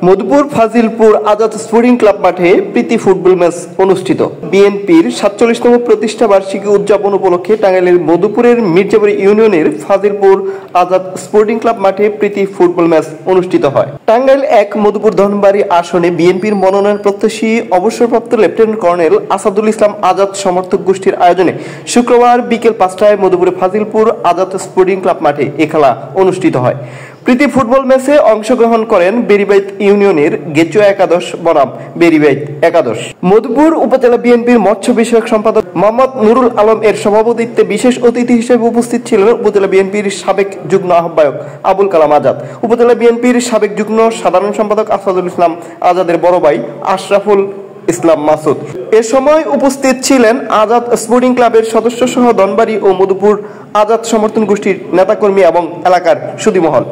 Madhupur Fazilpur Azad sporting club মাঠে প্রীতি football match অনুষ্ঠিত। বিএনপির ৪৭তম প্রতিষ্ঠা বার্ষিকী উদযাপন উপলক্ষে টাঙ্গাইলের মধুপুরের মির্জাপুর ইউনিয়নের ফাজিলপুর আজাদ স্পোর্টিং ক্লাব মাঠে প্রীতি ফুটবল ম্যাচ অনুষ্ঠিত হয়। টাঙ্গাইল ১ মধুপুর ধনবাড়ি আসনে বিএনপির মনোনয়ন প্রত্যাশী অবসরপ্রাপ্ত লেফটেন্যান্ট কর্নেল আসাদুল ইসলাম আজাদ সমর্থক গোষ্ঠীর আয়োজনে শুক্রবার বিকেল ৫টায় মধুপুরের ফাজিলপুর আজাদ স্পোর্টিং ক্লাব মাঠে এ খেলা অনুষ্ঠিত হয়। প্রীতি ফুটবল ম্যাচে অংশগ্রহণ করেন বেরিবাইত ইউনিয়নের গেচুয়া একাদশ বনাম বেরিবাইত একাদশ। মধুপুর উপজেলা বিএনপির মৎস্য বিষয়ক সম্পাদক মোহাম্মদ নুরুল আলম এর সভাপতিত্বে বিশেষ অতিথি হিসেবে উপস্থিত ছিলেন উপজেলা বিএনপির সাবেক যুগ্ম আহ্বায়ক আবুল কালাম আজাদ, উপজেলা বিএনপির সাবেক যুগ্ম সাধারণ সম্পাদক আসাদুল ইসলাম আজাদের বড় ভাই আশরাফুল ইসলাম মাসুদ। এ সময় উপস্থিত ছিলেন আজাদ স্পোর্টিং ক্লাবের সদস্য সহ ধনবাড়ি ও মধুপুর আজাদ সমর্থন গোষ্ঠীর নেতাকর্মী এবং এলাকার সুধীমহল।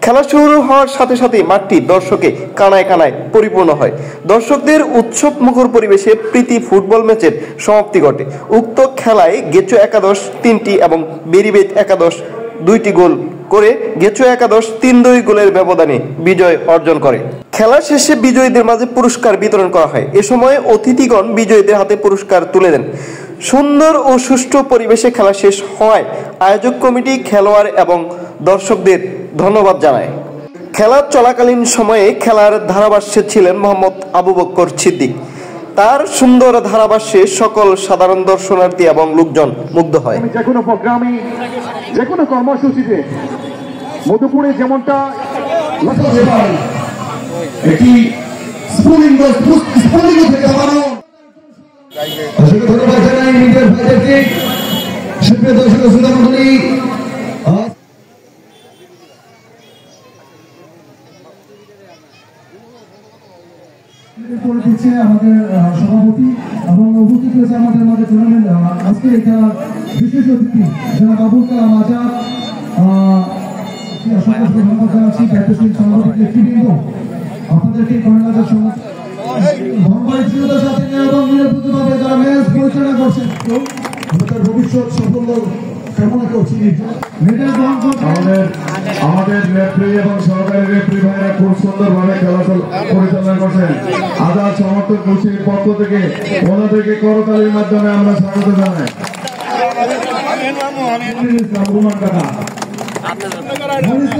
খেলা শুরু হওয়ার সাথে সাথে মাঠটি দর্শকে কানায় কানায় পরিপূর্ণ হয়। দর্শকদের উৎসব মুখর পরিবেশে প্রীতি ফুটবল ম্যাচের সমাপ্তি ঘটে। উক্ত খেলায় গেচু একাদশ ৩টি এবং বেরিবেত একাদশ ২টি গোল করে গেচু একাদশ ৩-২ গোলের ব্যবধানে বিজয় অর্জন করে। খেলা শেষে বিজয়ীদের মাঝে পুরস্কার বিতরণ করা হয়। এ সময় অতিথিগণ বিজয়ীদের হাতে পুরস্কার তুলে দেন। সুন্দর ও সুষ্ঠু পরিবেশে খেলা শেষ হওয়ায় আয়োজক কমিটি, খেলোয়াড় এবং দর্শকদের ধন্যবাদ জানায়। খেলা চলাকালীন সময়ে খেলার ধারাভাষ্যে ছিলেন মোহাম্মদ আবু বকর সিদ্দিক। তার সুন্দর ধারাভাষ্যে সকল সাধারণ দর্শনার্থী এবং লোকজন মুগ্ধ হয়। যে কোনো প্রোগ্রামে, যে কোনো কর্মসূচিতে মধুপুরে যেমনটা একটি স্কুলিং থেকে বানানো। অসংখ্য ধন্যবাদ জানাই মিডিয়ার ভাইদেরকে। সুপ্রিয় দর্শক শ্রোতা মণ্ডলী, আমাদের সভাপতি এবং উপস্থিত হয়েছে আমাদের মাঝে টুর্নামেন্ট আজকে এটা বিশেষ অতিথি জনাব আবুল কালাম আজাদ। অসংখ্য ধন্যবাদ জানাচ্ছি দায়িত্বশীল সাংবাদিক নেতৃবৃন্দ, আপনাদেরকে ধন্যবাদ সাথে এবং নিরাপদভাবে যারা ম্যাচ পরিচালনা করছেন আমাদের ভবিষ্যৎ সাফল্য কামনা করছি। আমাদের রেফারি এবং সহকারী রেফারি ভাইরা খুব সুন্দরভাবে খেলা পরিচালনা করছেন। আজাদ সমর্থক গোষ্ঠীর পক্ষ থেকে ওনাদেরকে করতালির মাধ্যমে আমরা স্বাগত জানাই।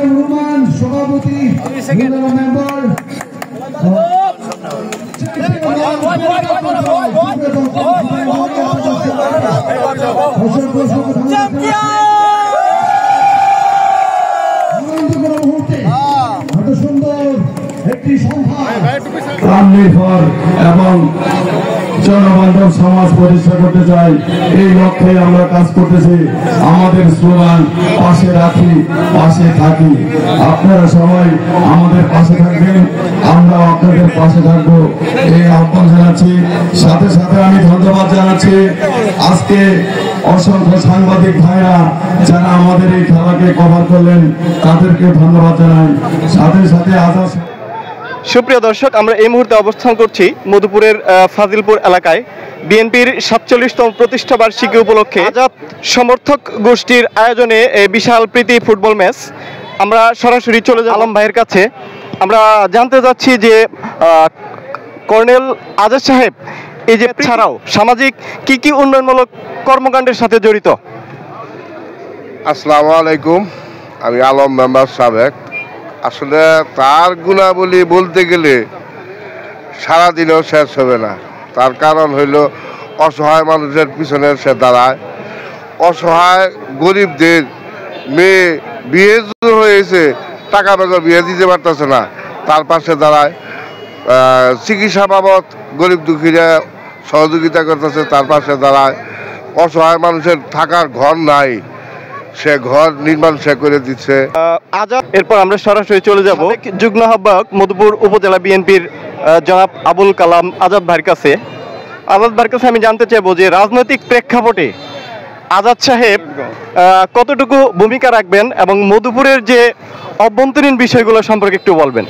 রহমান সভাপতি, মেম্বার এবং জনবান্ধব সমাজ প্রতিষ্ঠা করতে চাই, এই লক্ষ্যে আমরা কাজ করতেছি। আমাদের স্লোগান পাশে রাখি, পাশে থাকি। আপনারা সবাই আমাদের পাশে থাকবেন, আমরা আপনাদের পাশে থাকবো, এই আহ্বান জানাচ্ছি। সাথে সাথে আমি ধন্যবাদ জানাচ্ছি আজকে অসংখ্য সাংবাদিক ভাইরা যারা আমাদের এই খেলাকে কভার করলেন, তাদেরকে ধন্যবাদ জানাই। সাথে সাথে আজাদ। সুপ্রিয় দর্শক, আমরা এই মুহূর্তে অবস্থান করছি মধুপুরের ফাজিলপুর এলাকায়। বিএনপির ৪৭তম প্রতিষ্ঠা বার্ষিকী উপলক্ষে আজাদ সমর্থক গোষ্ঠীর আয়োজনে বিশাল প্রীতি ফুটবল ম্যাচ। আমরা সরাসরি চলে যাব আলম ভাইয়ের কাছে। আমরা জানতে চাচ্ছি যে কর্নেল আজাদ সাহেব এই যে ছাড়াও সামাজিক কি কি উন্নয়নমূলক কর্মকাণ্ডের সাথে জড়িত? আসসালামু আলাইকুম, আমি আলম মেম্বার সাবেক। আসলে তার গুণাবলী বলতে গেলে সারাদিনেও শেষ হবে না। তার কারণ হইল অসহায় মানুষের পিছনে সে দাঁড়ায়। অসহায় গরিবদের মেয়ে বিয়ে হয়েছে, টাকা বেগর বিয়ে দিতে পারতেছে না, তার পাশে দাঁড়ায়। চিকিৎসা বাবদ গরিব দুঃখীরা সহযোগিতা করতেছে, তার পাশে দাঁড়ায়। অসহায় মানুষের থাকার ঘর নাই, সে ঘর নির্মাণ সে করে দিচ্ছে। আজাদ। এরপর আমরা সরাসরি চলে যাব যুগ্ম আহ্বায়ক মধুপুর উপজেলা বিএনপির জনাব আবুল কালাম আজাদ ভাইয়ের কাছে। আজাদ ভাইয়ের কাছে আমি জানতে চাইবো যে রাজনৈতিক প্রেক্ষাপটে আজাদ সাহেব কতটুকু ভূমিকা রাখবেন এবং মধুপুরের যে অভ্যন্তরীণ বিষয়গুলো সম্পর্কে একটু বলবেন।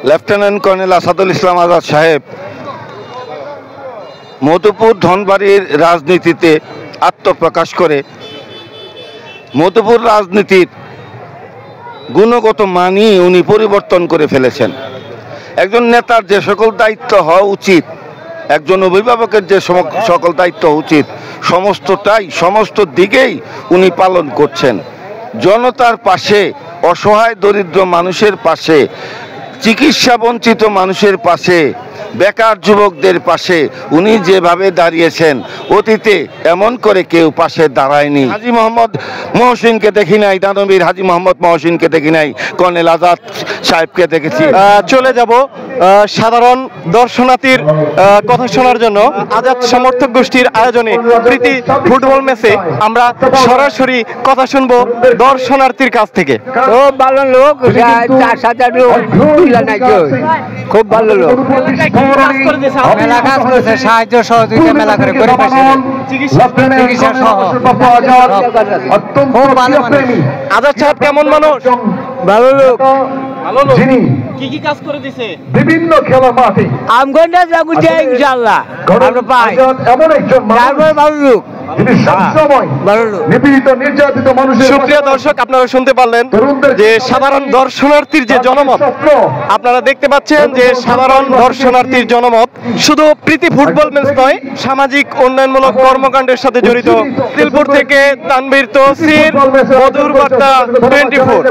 লেফটেন্যান্ট কর্নেল আসাদুল ইসলাম আজাদ সাহেব মধুপুর ধনবাড়ির রাজনীতিতে আত্মপ্রকাশ করে মধুপুর রাজনীতির গুণগত মানই উনি পরিবর্তন করে ফেলেছেন। একজন নেতার যে সকল দায়িত্ব হওয়া উচিত, একজন অভিভাবকের যে সকল দায়িত্ব উচিত, সমস্ত দিকেই উনি পালন করছেন। জনতার পাশে, অসহায় দরিদ্র মানুষের পাশে, চিকিৎসা বঞ্চিত মানুষের পাশে, বেকার যুবকদের পাশে উনি যেভাবে দাঁড়িয়েছেন, অতীতে এমন করে কেউ পাশে দাঁড়ায়নি। হাজী মোহাম্মদ মহসিনকে দেখি নাই, দানবীর হাজী মোহাম্মদ মহসিনকে দেখি নাই, কর্নেল আজাদ সাহেবকে দেখেছি। চলে যাব সাধারণ দর্শনার্থীর কথা শোনার জন্য। আজাদ সমর্থক গোষ্ঠীর আয়োজনে প্রীতি ফুটবল ম্যাচে আমরা সরাসরি কথা শুনবো দর্শনার্থীর কাছ থেকে। খুব ভালো লোক, খুব ভালো লোক, মেলা কাজ করেছে, সাহায্য সহযোগিতা মেলা করে চিকিৎসা সহ খুব ভালো মানুষ। আজাদ সাহেব কেমন মানুষ? ভালো লোক। কি কি কাজ করে দিছে? বিভিন্ন খেলা মাঠে আমগন্ডা যাবো ইনশাআল্লাহ আমরা পাই। এমন একজন ভালো লোক, যিনি সবসময় নিপীড়িত নির্যাতিত মানুষের। সুপ্রিয় দর্শক, আপনারা শুনতে পারলেন যে সাধারণ দর্শনার্থীর যে জনমত, আপনারা দেখতে পাচ্ছেন যে সাধারণ দর্শনার্থীর জনমত শুধু প্রীতি ফুটবল ম্যাচ নয়, সামাজিক উন্নয়নমূলক কর্মকাণ্ডের সাথে জড়িত। দিলপুর থেকে তানভীর তহসির, মধুর বার্তা 24।